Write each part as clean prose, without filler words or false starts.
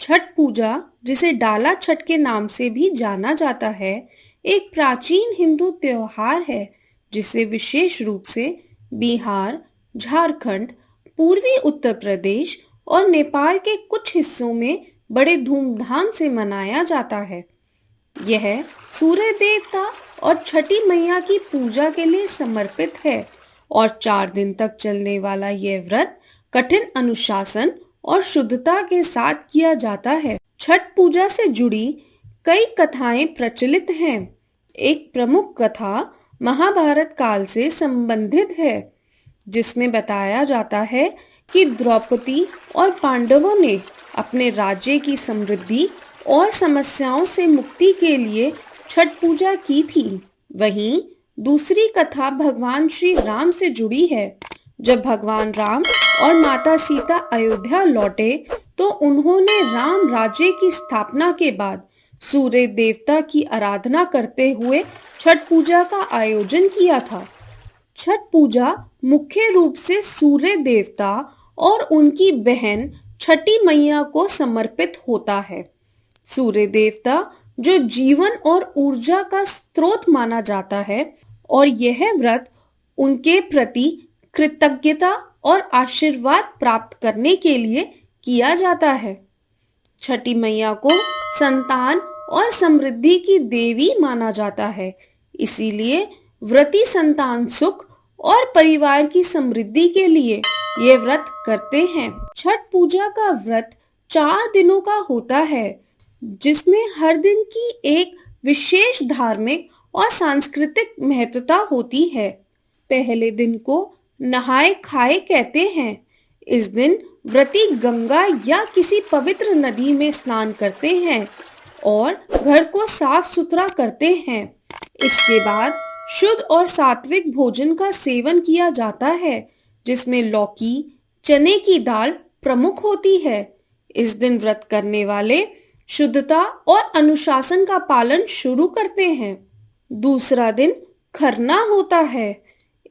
छठ पूजा, जिसे डाला छठ के नाम से भी जाना जाता है, एक प्राचीन हिंदू त्योहार है जिसे विशेष रूप से बिहार, झारखंड, पूर्वी उत्तर प्रदेश और नेपाल के कुछ हिस्सों में बड़े धूमधाम से मनाया जाता है। यह सूर्य देवता और छठी मैया की पूजा के लिए समर्पित है और 4 दिन तक चलने वाला यह व्रत कठिन अनुशासन और शुद्धता के साथ किया जाता है। छठ पूजा से जुड़ी कई कथाएं प्रचलित हैं। एक प्रमुख कथा महाभारत काल से संबंधित है, जिसमें बताया जाता है कि द्रौपदी और पांडवों ने अपने राज्य की समृद्धि और समस्याओं से मुक्ति के लिए छठ पूजा की थी। वहीं दूसरी कथा भगवान श्री राम से जुड़ी है। जब भगवान राम और माता सीता अयोध्या लौटे तो उन्होंने राम राज्य की स्थापना के बाद सूर्य देवता की आराधना करते हुए छठ पूजा का आयोजन किया था। छठ पूजा मुख्य रूप से सूर्य देवता और उनकी बहन छठी मैया को समर्पित होता है। सूर्य देवता जो जीवन और ऊर्जा का स्रोत माना जाता है और यह व्रत उनके प्रति कृतज्ञता और आशीर्वाद प्राप्त करने के लिए किया जाता है। छठी मैया को संतान और समृद्धि की देवी माना जाता है, इसीलिए व्रती संतान सुख और परिवार की समृद्धि के लिए ये व्रत करते हैं। छठ पूजा का व्रत 4 दिनों का होता है, जिसमें हर दिन की एक विशेष धार्मिक और सांस्कृतिक महत्वता होती है। पहले दिन को नहाए खाए कहते हैं। इस दिन व्रती गंगा या किसी पवित्र नदी में स्नान करते हैं और घर को साफ सुथरा करते हैं। इसके बाद शुद्ध और सात्विक भोजन का सेवन किया जाता है, जिसमें लौकी, चने की दाल प्रमुख होती है। इस दिन व्रत करने वाले शुद्धता और अनुशासन का पालन शुरू करते हैं। दूसरा दिन खरना होता है।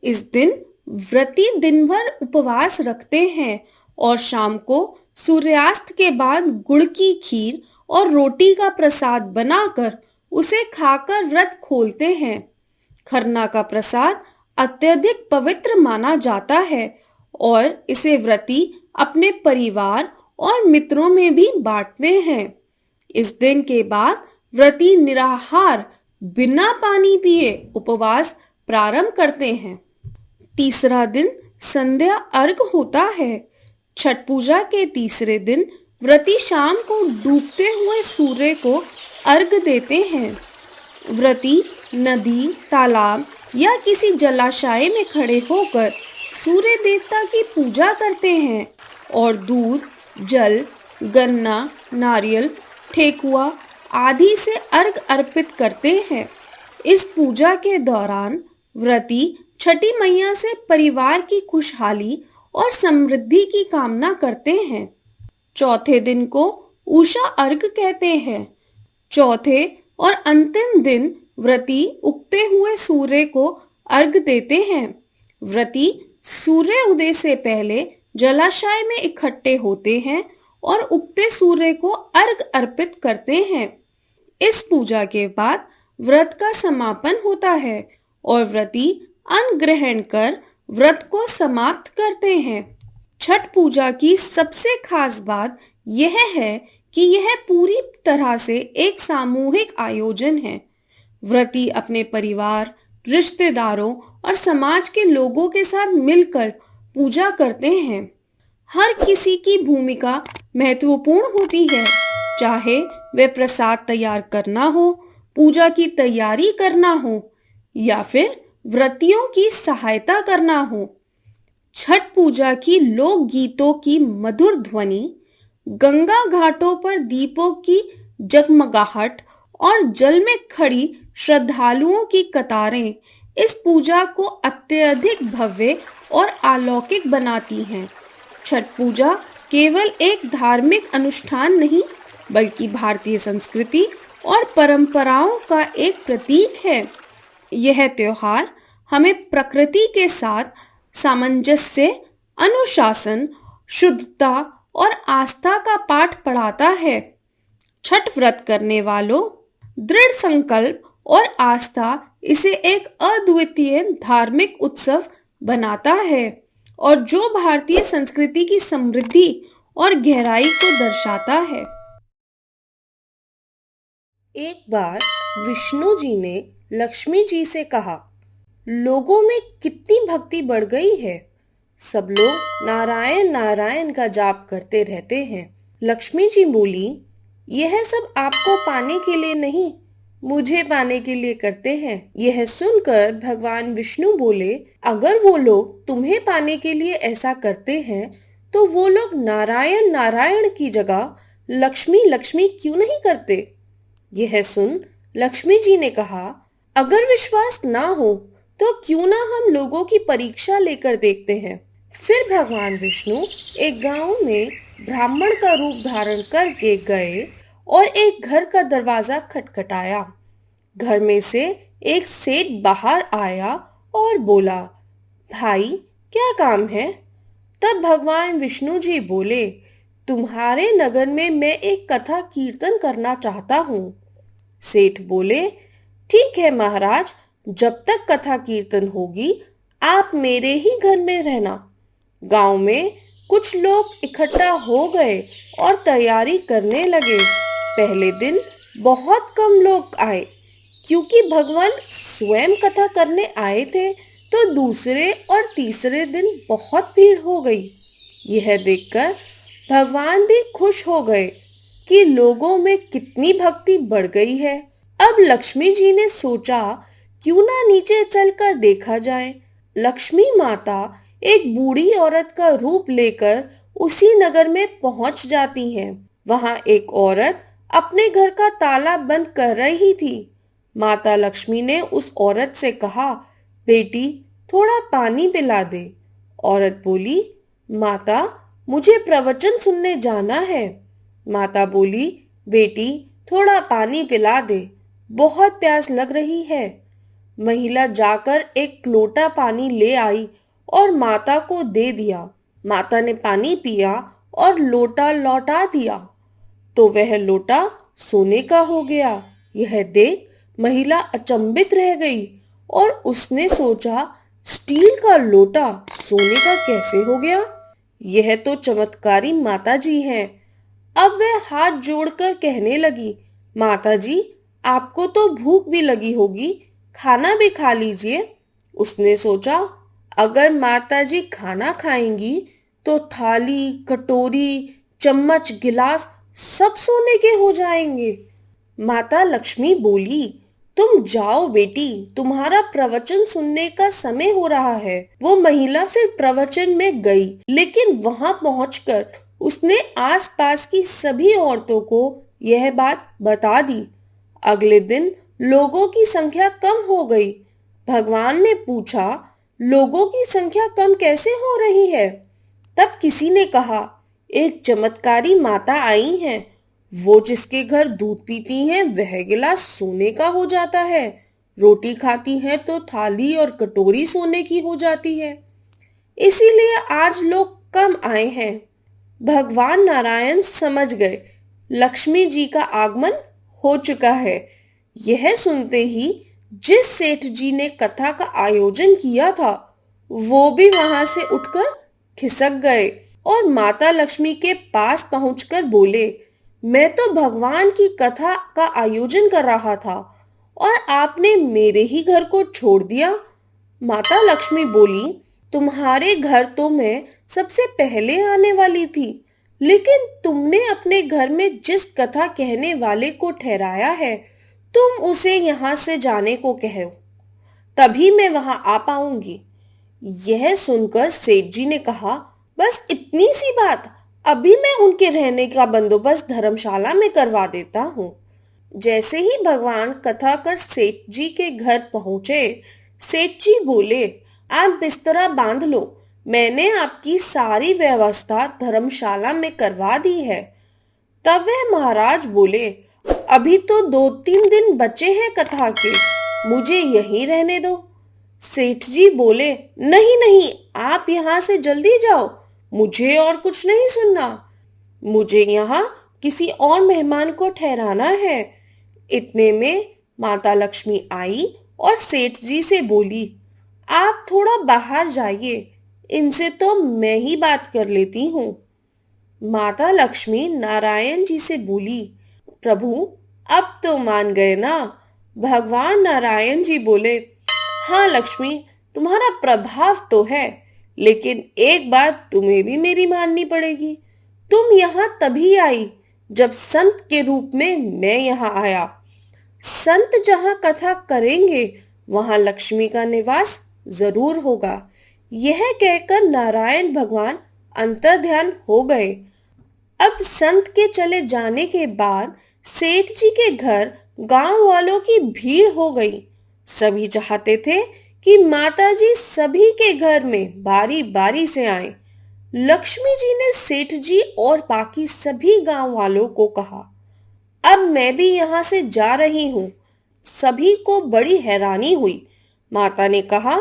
इस दिन व्रती दिन भर उपवास रखते हैं और शाम को सूर्यास्त के बाद गुड़ की खीर और रोटी का प्रसाद बनाकर उसे खाकर व्रत खोलते हैं। खरना का प्रसाद अत्यधिक पवित्र माना जाता है और इसे व्रती अपने परिवार और मित्रों में भी बांटते हैं। इस दिन के बाद व्रती निराहार बिना पानी पिए उपवास प्रारंभ करते हैं। तीसरा दिन संध्या अर्घ होता है। छठ पूजा के तीसरे दिन व्रती शाम को डूबते हुए सूर्य को अर्घ देते हैं। व्रती नदी, तालाब या किसी जलाशय में खड़े होकर सूर्य देवता की पूजा करते हैं और दूध, जल, गन्ना, नारियल, ठेकुआ आदि से अर्घ अर्पित करते हैं। इस पूजा के दौरान व्रती छठी मैया से परिवार की खुशहाली और समृद्धि की कामना करते हैं। चौथे दिन को उषा अर्घ कहते हैं। चौथे और अंतिम दिन व्रती उगते हुए सूर्य को अर्घ देते हैं। व्रती सूर्य उदय से पहले जलाशय में इकट्ठे होते हैं और उगते सूर्य को अर्घ अर्पित करते हैं। इस पूजा के बाद व्रत का समापन होता है और व्रती अन्न ग्रहण कर व्रत को समाप्त करते हैं। छठ पूजा की सबसे खास बात यह है कि यह पूरी तरह से एक सामूहिक आयोजन है। व्रती अपने परिवार, रिश्तेदारों और समाज के लोगों के साथ मिलकर पूजा करते हैं। हर किसी की भूमिका महत्वपूर्ण होती है, चाहे वह प्रसाद तैयार करना हो, पूजा की तैयारी करना हो या फिर व्रतियों की सहायता करना हो। छठ पूजा की लोक गीतों की मधुर ध्वनि, गंगा घाटों पर दीपों की जगमगाहट और जल में खड़ी श्रद्धालुओं की कतारें इस पूजा को अत्यधिक भव्य और अलौकिक बनाती हैं। छठ पूजा केवल एक धार्मिक अनुष्ठान नहीं, बल्कि भारतीय संस्कृति और परंपराओं का एक प्रतीक है। यह त्योहार हमें प्रकृति के साथ सामंजस्य, अनुशासन, शुद्धता और आस्था का पाठ पढ़ाता है। छठ व्रत करने वालों दृढ़ संकल्प और आस्था इसे एक अद्वितीय धार्मिक उत्सव बनाता है और जो भारतीय संस्कृति की समृद्धि और गहराई को दर्शाता है। एक बार विष्णु जी ने लक्ष्मी जी से कहा, लोगों में कितनी भक्ति बढ़ गई है। सब लोग नारायण नारायण का जाप करते रहते हैं। लक्ष्मी जी बोली, यह सब आपको पाने के लिए नहीं, मुझे पाने के लिए करते हैं। यह सुनकर भगवान विष्णु बोले, अगर वो लोग तुम्हें पाने के लिए ऐसा करते हैं तो वो लोग नारायण नारायण की जगह लक्ष्मी लक्ष्मी क्यों नहीं करते। यह सुन लक्ष्मी जी ने कहा, अगर विश्वास ना हो तो क्यों ना हम लोगों की परीक्षा लेकर देखते हैं। फिर भगवान विष्णु एक गांव में ब्राह्मण का रूप धारण करके गए और एक घर का दरवाजा खटखटाया। घर में से एक सेठ बाहर आया और बोला, भाई क्या काम है। तब भगवान विष्णु जी बोले, तुम्हारे नगर में मैं एक कथा कीर्तन करना चाहता हूँ। सेठ बोले, ठीक है महाराज, जब तक कथा कीर्तन होगी आप मेरे ही घर में रहना। गांव में कुछ लोग इकट्ठा हो गए और तैयारी करने लगे। पहले दिन बहुत कम लोग आए क्योंकि भगवान स्वयं कथा करने आए थे, तो दूसरे और तीसरे दिन बहुत भीड़ हो गई। यह देखकर भगवान भी खुश हो गए कि लोगों में कितनी भक्ति बढ़ गई है। अब लक्ष्मी जी ने सोचा, क्यों ना नीचे चलकर देखा जाए। लक्ष्मी माता एक बूढ़ी औरत का रूप लेकर उसी नगर में पहुंच जाती हैं। वहां एक औरत अपने घर का ताला बंद कर रही थी। माता लक्ष्मी ने उस औरत से कहा, बेटी थोड़ा पानी पिला दे। औरत बोली, माता मुझे प्रवचन सुनने जाना है। माता बोली, बेटी थोड़ा पानी पिला दे, बहुत प्यास लग रही है। महिला जाकर एक लोटा पानी ले आई और माता को दे दिया। माता ने पानी पिया और लोटा लौटा दिया तो वह लोटा सोने का हो गया। यह देख महिला अचंभित रह गई और उसने सोचा, स्टील का लोटा सोने का कैसे हो गया। यह तो चमत्कारी माता जी हैं। अब वह हाथ जोड़कर कहने लगी, माता जी आपको तो भूख भी लगी होगी, खाना भी खा लीजिए। उसने सोचा, अगर माता जी खाना खाएंगी तो थाली कटोरी चम्मच गिलास सब सोने के हो जाएंगे। माता लक्ष्मी बोली, तुम जाओ बेटी, तुम्हारा प्रवचन सुनने का समय हो रहा है। वो महिला फिर प्रवचन में गई, लेकिन वहां पहुंचकर उसने आसपास की सभी औरतों को यह बात बता दी। अगले दिन लोगों की संख्या कम हो गई। भगवान ने पूछा, लोगों की संख्या कम कैसे हो रही है। तब किसी ने कहा, एक चमत्कारी माता आई हैं, वो जिसके घर दूध पीती हैं वह गिलास सोने का हो जाता है, रोटी खाती हैं तो थाली और कटोरी सोने की हो जाती है, इसीलिए आज लोग कम आए हैं। भगवान नारायण समझ गए लक्ष्मी जी का आगमन हो चुका है। यह सुनते ही जिस सेठ जी ने कथा का आयोजन किया था वो भी वहां से उठकर खिसक गए और माता लक्ष्मी के पास पहुंचकर बोले, मैं तो भगवान की कथा का आयोजन कर रहा था और आपने मेरे ही घर को छोड़ दिया। माता लक्ष्मी बोली, तुम्हारे घर तो मैं सबसे पहले आने वाली थी, लेकिन तुमने अपने घर में जिस कथा कहने वाले को ठहराया है तुम उसे यहाँ से जाने को कहो, तभी मैं वहां आ पाऊंगी। यह सुनकर सेठ जी ने कहा, बस इतनी सी बात, अभी मैं उनके रहने का बंदोबस्त धर्मशाला में करवा देता हूँ। जैसे ही भगवान कथा कर सेठ जी के घर पहुंचे, सेठ जी बोले, आप बिस्तरा बांध लो, मैंने आपकी सारी व्यवस्था धर्मशाला में करवा दी है। तब वह महाराज बोले, अभी तो 2-3 दिन बचे हैं कथा के, मुझे यहीं रहने दो। सेठ जी बोले, नहीं नहीं, आप यहाँ से जल्दी जाओ, मुझे और कुछ नहीं सुनना। मुझे यहाँ किसी और मेहमान को ठहराना है। इतने में माता लक्ष्मी आई और सेठ जी से बोली, आप थोड़ा बाहर जाइए, इनसे तो मैं ही बात कर लेती हूँ। माता लक्ष्मी नारायण जी से बोली, प्रभु अब तो मान गए ना? भगवान नारायण जी बोले, हाँ लक्ष्मी, तुम्हारा प्रभाव तो है, लेकिन एक बात तुम्हें भी मेरी माननी पड़ेगी। तुम यहाँ तभी आई जब संत के रूप में मैं यहाँ आया। संत जहाँ कथा करेंगे वहां लक्ष्मी का निवास जरूर होगा। यह कहकर नारायण भगवान अंतर्ध्यान हो गए। अब संत के चले जाने के बाद सेठ जी के घर गांव वालों की भीड़ हो गई। सभी चाहते थे कि माता जी सभी के घर में बारी बारी से आए। लक्ष्मी जी ने सेठ जी और बाकी सभी गांव वालों को कहा, अब मैं भी यहाँ से जा रही हूँ। सभी को बड़ी हैरानी हुई। माता ने कहा,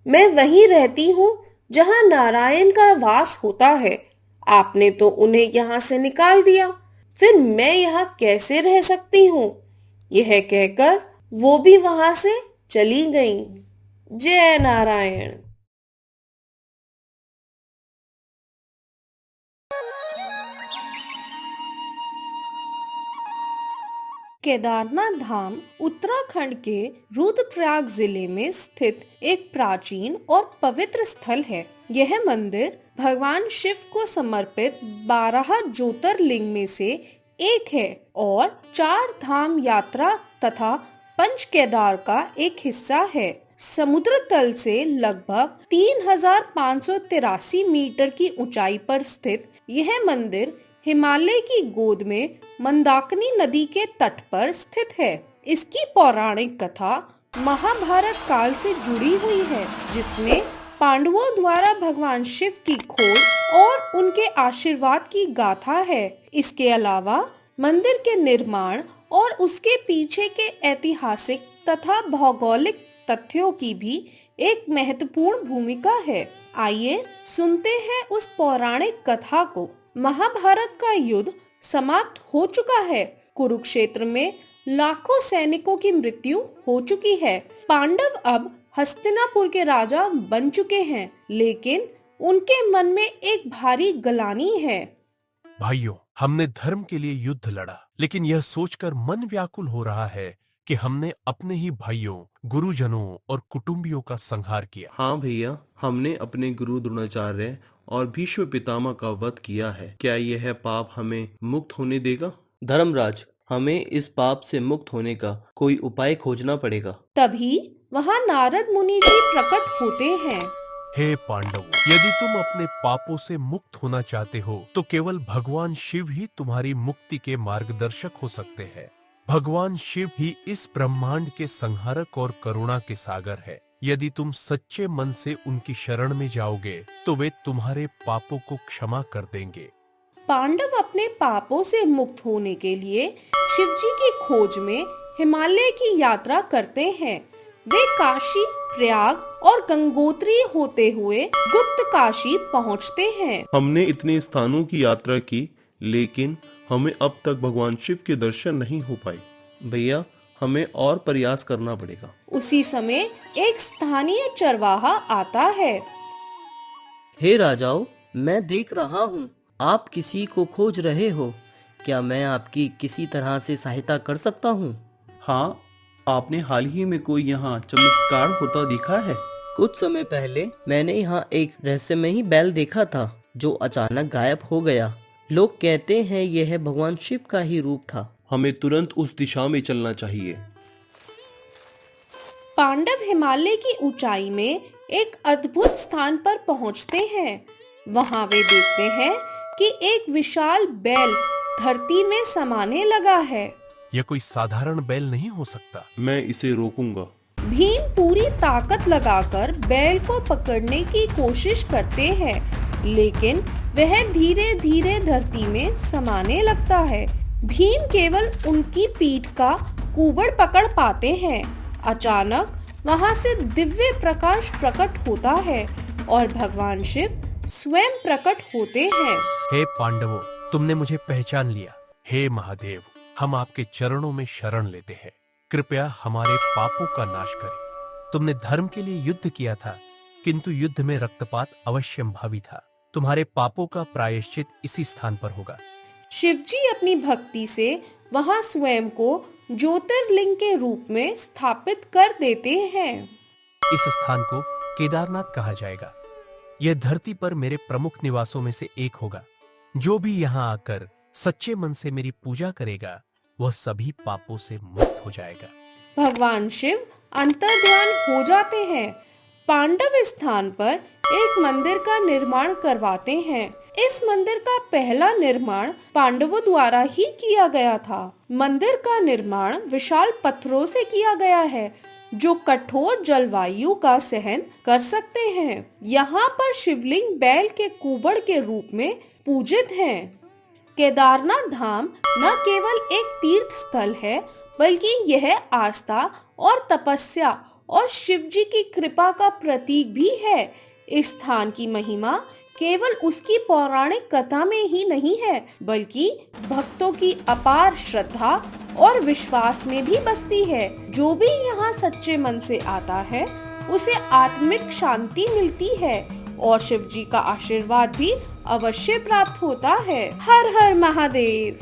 मैं वहीं रहती हूँ जहाँ नारायण का वास होता है। आपने तो उन्हें यहाँ से निकाल दिया, फिर मैं यहाँ कैसे रह सकती हूँ? यह कहकर वो भी वहां से चली गईं। जय नारायण। केदारनाथ धाम उत्तराखंड के रुद्रप्रयाग जिले में स्थित एक प्राचीन और पवित्र स्थल है। यह मंदिर भगवान शिव को समर्पित 12 ज्योतिर्लिंग में से एक है और 4 धाम यात्रा तथा पंच केदार का एक हिस्सा है। समुद्र तल से लगभग 3583 मीटर की ऊंचाई पर स्थित यह मंदिर हिमालय की गोद में मंदाकिनी नदी के तट पर स्थित है। इसकी पौराणिक कथा महाभारत काल से जुड़ी हुई है, जिसमें पांडवों द्वारा भगवान शिव की खोज और उनके आशीर्वाद की गाथा है। इसके अलावा मंदिर के निर्माण और उसके पीछे के ऐतिहासिक तथा भौगोलिक तथ्यों की भी एक महत्वपूर्ण भूमिका है। आइए सुनते हैं उस पौराणिक कथा को। महाभारत का युद्ध समाप्त हो चुका है। कुरुक्षेत्र में लाखों सैनिकों की मृत्यु हो चुकी है। पांडव अब हस्तिनापुर के राजा बन चुके हैं, लेकिन उनके मन में एक भारी ग्लानि है। भाइयों, हमने धर्म के लिए युद्ध लड़ा, लेकिन यह सोचकर मन व्याकुल हो रहा है कि हमने अपने ही भाइयों, गुरुजनों और कुटुंबियों का संहार किया। हाँ भैया, हमने अपने गुरु द्रोणाचार्य और भीष्म पितामह का वध किया है। क्या यह पाप हमें मुक्त होने देगा? धर्मराज, हमें इस पाप से मुक्त होने का कोई उपाय खोजना पड़ेगा। तभी वहाँ नारद मुनि जी प्रकट होते हैं। हे पांडवों, यदि तुम अपने पापों से मुक्त होना चाहते हो तो केवल भगवान शिव ही तुम्हारी मुक्ति के मार्गदर्शक हो सकते हैं। भगवान शिव ही इस ब्रह्मांड के संहारक और करुणा के सागर है। यदि तुम सच्चे मन से उनकी शरण में जाओगे तो वे तुम्हारे पापों को क्षमा कर देंगे। पांडव अपने पापों से मुक्त होने के लिए शिवजी की खोज में हिमालय की यात्रा करते हैं। वे काशी, प्रयाग और गंगोत्री होते हुए गुप्त काशी पहुंचते हैं। हमने इतने स्थानों की यात्रा की, लेकिन हमें अब तक भगवान शिव के दर्शन नहीं हो पाए। भैया, हमें और प्रयास करना पड़ेगा। उसी समय एक स्थानीय चरवाहा आता है। हे राजाओं, मैं देख रहा हूँ आप किसी को खोज रहे हो। क्या मैं आपकी किसी तरह से सहायता कर सकता हूँ? हाँ, आपने हाल ही में कोई यहाँ चमत्कार होता देखा है? कुछ समय पहले मैंने यहाँ एक रहस्यमयी बैल देखा था जो अचानक गायब हो गया। लोग कहते हैं यह भगवान शिव का ही रूप था। हमें तुरंत उस दिशा में चलना चाहिए। पांडव हिमालय की ऊंचाई में एक अद्भुत स्थान पर पहुंचते हैं। वहां वे देखते हैं कि एक विशाल बैल धरती में समाने लगा है। यह कोई साधारण बैल नहीं हो सकता। मैं इसे रोकूंगा। भीम पूरी ताकत लगाकर बैल को पकड़ने की कोशिश करते हैं, लेकिन वह धीरे धीरे धरती में समाने लगता है। भीम केवल उनकी पीठ का कुबड़ पकड़ पाते हैं। अचानक वहां से दिव्य प्रकाश प्रकट होता है और भगवान शिव स्वयं प्रकट होते हैं। हे पांडवों, तुमने मुझे पहचान लिया। हे महादेव, हम आपके चरणों में शरण लेते हैं। कृपया हमारे पापों का नाश करें। तुमने धर्म के लिए युद्ध किया था, किंतु युद्ध में रक्तपात अवश्यंभावी था। तुम्हारे पापों का प्रायश्चित इसी स्थान पर होगा। शिवजी अपनी भक्ति से वहां स्वयं को ज्योतिर्लिंग के रूप में स्थापित कर देते हैं। इस स्थान को केदारनाथ कहा जाएगा। यह धरती पर मेरे प्रमुख निवासों में से एक होगा। जो भी यहाँ आकर सच्चे मन से मेरी पूजा करेगा, वह सभी पापों से मुक्त हो जाएगा। भगवान शिव अंतर्ध्यान हो जाते हैं। पांडव स्थान पर एक मंदिर का निर्माण करवाते हैं। इस मंदिर का पहला निर्माण पांडवों द्वारा ही किया गया था। मंदिर का निर्माण विशाल पत्थरों से किया गया है, जो कठोर जलवायु का सहन कर सकते हैं। यहाँ पर शिवलिंग बैल के कुबड़ के रूप में पूजित हैं। केदारनाथ धाम न केवल एक तीर्थ स्थल है, बल्कि यह आस्था और तपस्या और शिव जी की कृपा का प्रतीक भी है। इस स्थान की महिमा केवल उसकी पौराणिक कथा में ही नहीं है, बल्कि भक्तों की अपार श्रद्धा और विश्वास में भी बसती है। जो भी यहाँ सच्चे मन से आता है, उसे आत्मिक शांति मिलती है और शिव जी का आशीर्वाद भी अवश्य प्राप्त होता है। हर हर महादेव।